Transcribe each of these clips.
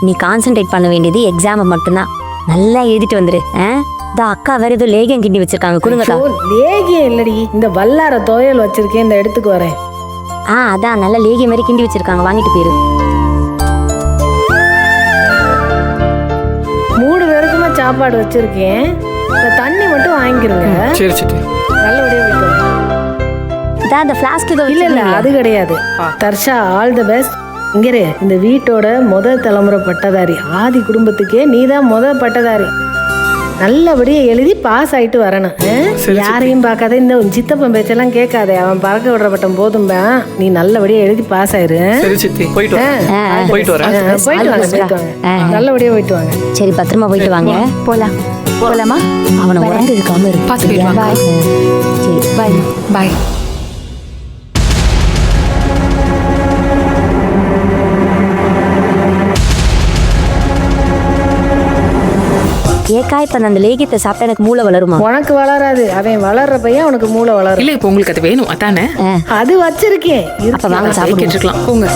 நீ கான்சென்ட்ரேட் பண்ண வேண்டியது எக்ஸாமை மட்டும்தான். நல்லா எழுதிட்டு வந்துரு. அக்கா வேற ஏதோ லேகியம் கிண்டி வச்சிருக்காங்க, கொடுங்கக்கா. லேகியம் இல்லடி, இந்த வல்லார துவையல் வச்சிருக்கேன், இந்த எடுத்துக்கு வரேன். அதான் நல்ல லேகியம் மாதிரி கிண்டி வச்சிருக்காங்க, வாங்கிட்டு போயிரு. 3 பேருக்குமா சாப்பாடு வச்சிருக்கேன், இந்த தண்ணி மட்டும் வாங்கிக்கிறேங்க. சரி சரி, நல்லபடியா போயிட்டு. அந்த ஃப்ளாஸ்க் ஏதோ இல்ல அது கிடையாது. Darsha, all the best. இங்கரு, இந்த வீட்டோட முதல் தலைமுறை பட்டதாரி, ஆதி குடும்பத்துக்கே நீதான் முதல் பட்டதாரி. நல்லபடியா எழுதி பாஸ் ஆயிட்டு வரணும். யாரையும் பார்க்காத, இந்த சித்தப்பன் பேச்செல்லாம் கேட்காதே, அவன் பறக்க விடுற பட்டம் போதும்பா. நீ நல்லபடியா எழுதி பாஸ் ஆயிரு. போயிட்டு வாங்க. நல்லபடியா போயிட்டு வாங்க. சரி, பத்திரமா போயிட்டு வாங்க. போலாமா? அவனை உடம்பு இருக்காம இருக்கு. சரி, பாய் பாய். ஏக்கா, இப்ப அந்த லேகியத்தை சாப்பிட்டா எனக்கு மூளை வளருமா? உனக்கு வளராது, அவன் வளர்ற பையன் உனக்கு மூளை வளரும். இல்ல, இப்ப உங்களுக்கு அது வேணும் அதானே? அது வச்சிருக்கேன். அப்ப வாங்க சாப்பிட்டுக்கலாம். போங்க.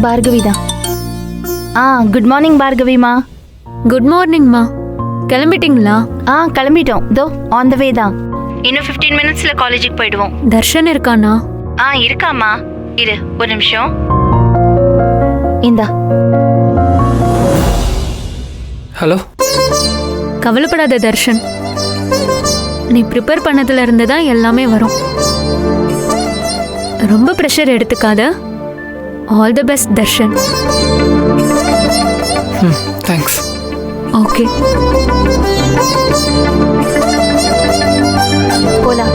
பார்கவிதா. குட் மார்னிங் பார்கவிமா. குட் மார்னிங்மா. கிளம்பிட்டீங்களா? கிளம்பிட்டோம். தோ ஆன் த வே தான். இன்னும் 15 மினிட்ஸ்ல காலேஜுக்கு போயிடுவோம். தர்ஷன் இருக்கானா? இருக்காமா. இரு ஒரு நிமிஷம். இந்தா. ஹலோ. கவலைப்படாத தர்ஷன், நீ ப்ரிப்பேர் பண்ணதுல இருந்து தான் எல்லாமே வரும். ரொம்ப ப்ரெஷர் எடுத்துக்காத. All the best Darshan. Thanks. Okay, போலாம்.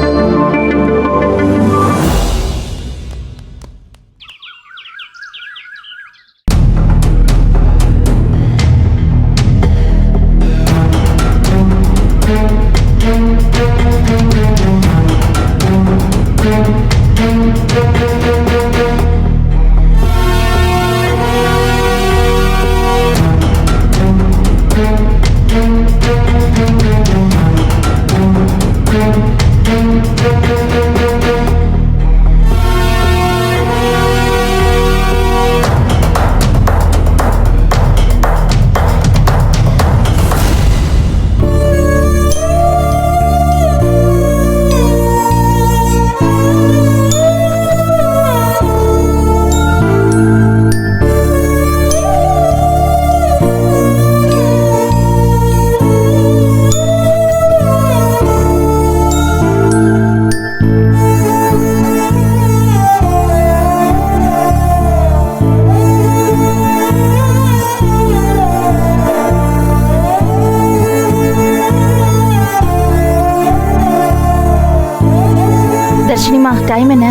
தர்ஷினிமா, டைம் என்ன?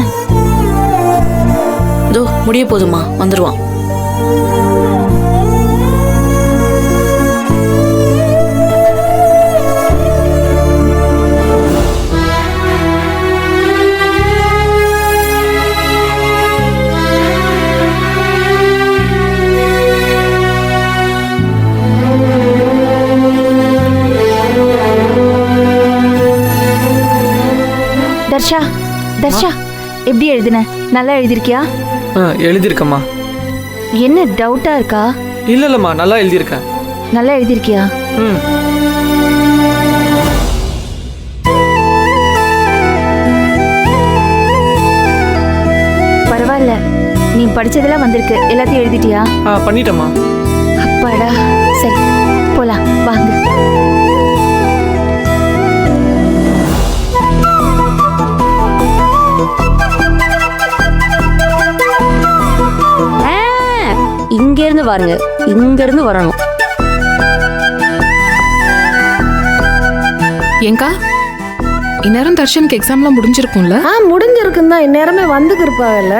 இதோ முடிய போதுமா, வந்துருவான். தர்ஷா, தர்ஷா, எப்படி எழுதின? நல்லா எழுதிருக்கியா? எழுதிருக்கம்மா. என்ன டவுட்டா இருக்கா? இல்லம்மா, நல்லா எழுதிருக்கேன். நல்லா எழுதிருக்கியா? பரவாயில்ல, நீ படிச்சதெல்லாம் வந்திருக்கு. எல்லாத்தையும் எழுதிட்டியா? பண்ணிட்டேம்மா. அப்பாடா, சரி போலாம் வாங்க. இங்க இருந்து பாருங்க, இங்க இருந்து வரணும். ஏங்கா, இந்நேரம் தர்ஷனுக்கு எக்ஸாம்லாம் முடிஞ்சிருக்கும்ல? முடிஞ்சிருக்கும் தான், இந்நேரமே வந்துக்கு இருப்பாங்கல்ல.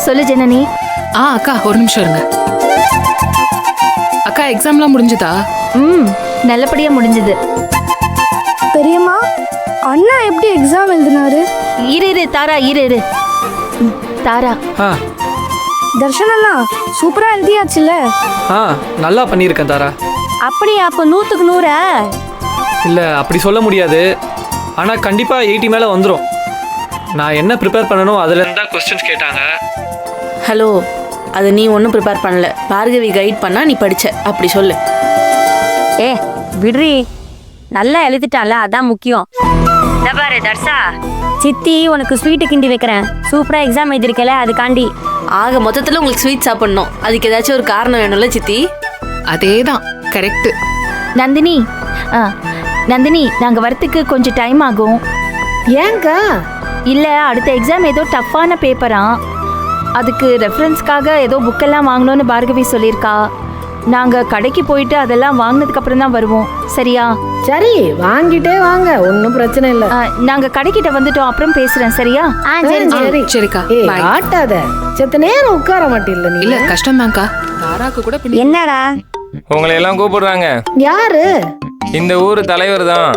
சொல்லு ஜனனி. அக்கா ஒரு நிமிஷம் இருங்க. அக்கா எக்ஸாம்லாம் முடிஞ்சுதா? ம் நல்லபடியா முடிஞ்சது. பெரியம்மா, அண்ணா எப்படி எக்ஸாம் எழுதினாரு? இரு தாரா இரு. தாரா ஆ தர்ஷன் அண்ணா சூப்பரா எழுதியாச்சுல்ல? ஆ நல்லா பண்ணியிருக்கேன் தாரா. அப்படியா? அப்போ 100க்கு 100? இல்லை அப்படி சொல்ல முடியாது, ஆனால் கண்டிப்பாக 80 மேலே வந்துடும். நான் என்ன ப்ரிப்பேர் பண்ணணும் அதில் இருந்தால் கொஸ்டின்ஸ் கேட்டாங்க. ஹலோ, அது நீ ஒன்றும் ப்ரிப்பேர் பண்ணல. பார்கவி கைட் பண்ணா நீ படிச்ச, அப்படி சொல்லு. ஏ விடுறி, நல்லா எழுதிட்டான்ல, அதான் முக்கியம். இந்த பாரு தர்ஷா, சித்தி உனக்கு ஸ்வீட்டு கிண்டி வைக்கிறேன். சூப்பரா எக்ஸாம் எழுதிருக்கல, அதுக்காண்டி. ஆக மொத்தத்தில் உங்களுக்கு ஸ்வீட் சாப்பிடணும், அதுக்கு ஏதாச்சும் ஒரு காரணம் வேணும்ல சித்தி? அதேதான், கரெக்ட். நந்தினி நந்தினி நாங்க வரத்துக்கு கொஞ்சம் டைம் ஆகும். ஏங்கா? இல்ல அடுத்த எக்ஸாம் ஏதோ டஃப்பான பேப்பரா, அதுக்கு ரெஃபரன்ஸ்க்காக ஏதோ புக்கெல்லாம் வாங்கணும்னு பார்கவி சொல்லியிருக்கா. நாங்க கடைக்கு போயிட்டு அதெல்லாம் வாங்கினதுக்கு அப்புறம் தான் வருவோம், சரியா? சரி, வாங்கிட்டே வாங்க, ஒன்றும் பிரச்சனை இல்லை. நாங்க கடைக்கிட்ட வந்துட்டோம், அப்புறம் பேசுறேன், சரியா? சரி சரி சரிக்கா, ஏய் bye. ஆட்டாத, செத்த நேரம் உட்கார மாட்டில்ல நீ. இல்ல கஷ்டம்தான்க்கா. தாராக்கு கூட பின்ன- என்னடா? உங்களை எல்லாம் கூப்பிடுறாங்க. யாரு? இந்த ஊர் தலைவர் தான்.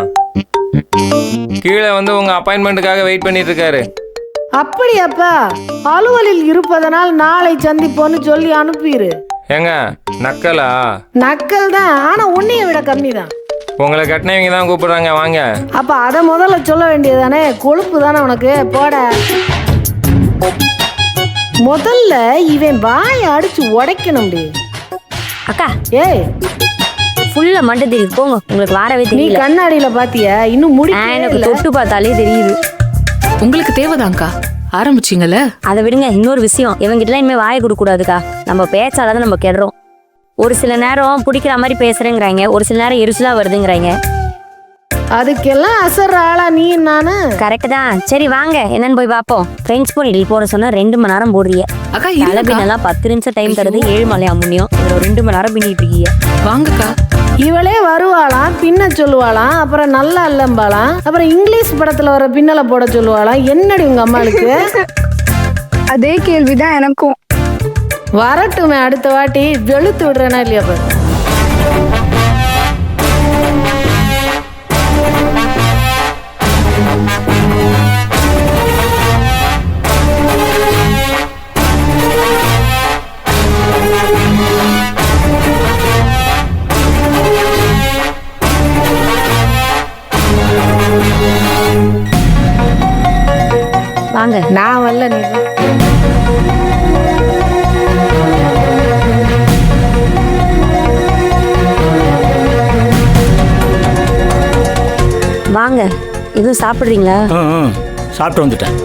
கீழே வந்து உங்க அப்பாயின்மெண்ட்டுக்காக வெயிட் பண்ணிட்டு இருக்காரு. அப்படியாப்பா? அலுவலில் இருப்பதனால் நாளை சந்திப்போன்னு சொல்லி அனுப்பிடு. ஏங்க நக்கலா? நக்கல் தான், ஆனா உன்னைய விட கம்மி தான். உங்களை கட்டினவங்க தான் கூப்பிடுறாங்க, வாங்க. அப்ப அதை முதல்ல சொல்ல வேண்டியதானே? கொழுப்பு தானே உனக்கு, போட. முதல்ல இவன் வாயை அடிச்சு உடைக்கணும். அக்கா ஏய், ஃபுல்லா மண்டை தெரியுது, போங்க. உங்களுக்கு வாரவே நீ தெரியல. கண்ணாடியில பாத்தியா? இன்னும் எனக்கு முடியல. தொட்டு பார்த்தாலே தெரியுது. உங்களுக்கு தேவைதான்க்கா. ஆரம்பிச்சிங்கல்ல? அதை விடுங்க. இன்னொரு விஷயம், இவங்கிட்டலாம் இனிமேல் வாயை கொடுக்க கூடாதுக்கா. நம்ம பேச்சாலதான் நம்ம கெடுறோம். ஒரு சில நேரம் பிடிக்கிற மாதிரி பேசுறேங்கிறாங்க, ஒரு சில நேரம் எரிச்சலா வருதுங்கிறாங்க. அதுக்கெல்லாம் அசர் ஆளா நீ நானு? கரெக்ட் தான். சரி வாங்க, என்னன்னு போய் பார்ப்போம். ஃப்ரெண்ட்ஸ் போன் போட சொன்னா 2 மணி நேரம் போடுறீங்க. அக்கா தலைபின்னெல்லாம் 10 நிமிஷம் டைம் தருது, 7 மலையா முன்னியும். இதுல ஒரு 2 மணி நேரம் பின்னிட்டு இருக்கீங்க. வாங்கக்கா. இவளே வருவாளாம், பின்ன சொல்லுவாளாம், அப்புறம் நல்லா இல்லம்பாளாம், அப்புறம் இங்கிலீஷ் படத்துல வர பின்னலை போட சொல்லுவாளாம். என்னடி உங்க அம்மாளுக்கு? அதே கேள்விதான் எனக்கும். வரட்டுமே, அடுத்த வாட்டி வெளுத்து விடுறேனா இல்லையா பாரு. வாங்க. நான் வரல, நீ வா. வாங்க. எதுவும் சாப்பிடுறீங்களா? சாப்பிட்டு வந்துட்டேன்.